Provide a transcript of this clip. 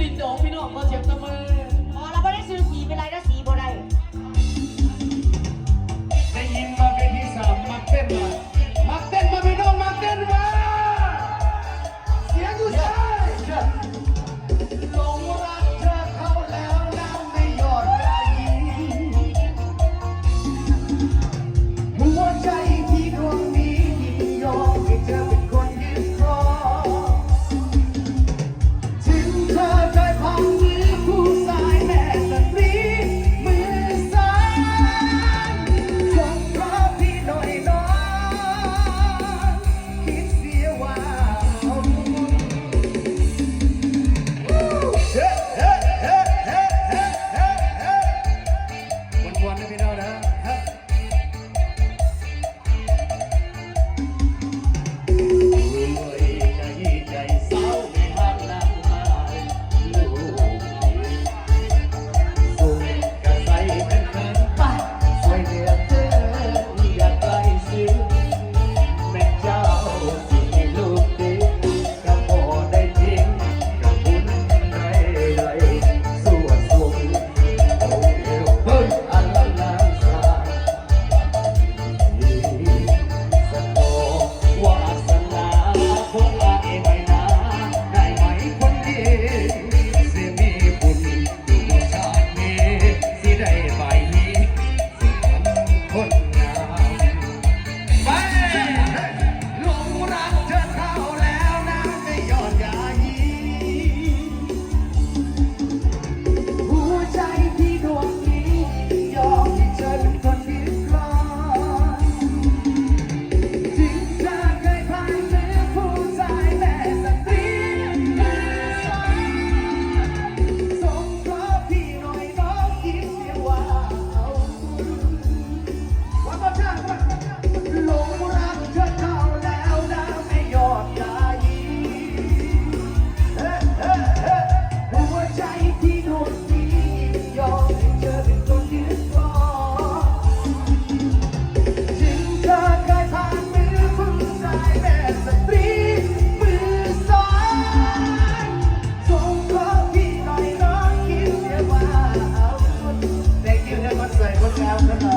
ดินโดพี่น้องมาเสียบตะมือพอเราไม่ได้ซื้อสีเป็นไรนะสีบ่ได้ได้ยินมาเป็นที่สามมาเต้นมาพี่น้องมาเต้นมาเสียงอยู่ใช่หลงรักเธอเขาแล้วน้ำไม่หยดไหลหัวใจที่ดวงนี้ยินยอมให้เธอเป็นคนยึดครองถึงเธอเคยพังมือผู้ชายแม่สตรีมือซ้ายส่งเพราะพี่หน่อยน้องคิดเสียว่าวันๆนะพี่น้องนะใจเศร้าไม่หักน้ำตาลูกส่งกระใสเป็นเกินไปสวยเดียวเธออยากใกล้ชิดแม่เจ้าสิให้ลูกติดก็พอได้จริงกับบุญได้สวดส่งโอ้เอวเพิ่งอันละนางสาสะโตวาสนาคนละเอไว้นะได้ไหมคนดีสิมีบุญอยู่ชาตินี้สิได้ใบนี้สิทำคนงามไปหลงรักเธอเข้าแล้วน้ำไม่หยอดยายีหัวใจที่ดวงนี้ยอมให้เธอเป็นคนที่คลอนถึงเธอเคยผ่านมือผู้ชายแต่สตรีมือซ้ายส่งเพราะพี่หน่อยน้องคิดเสียว่าเอาวันก็ช่างหลงรักเธอเข้าแล้วน้ำไม่หยอดยายีหัวใจที่ดวงนี้ยอมให้เธอเป็นคนยึดครองถึงเธอเคยผ่านมือผู้ชายแบบสตรีมือซ้ายส่งเพราะพี่หน่อยน้องคิดเสียว่าเอาแต่คิดให้มันสวยคนงามขึ้นมา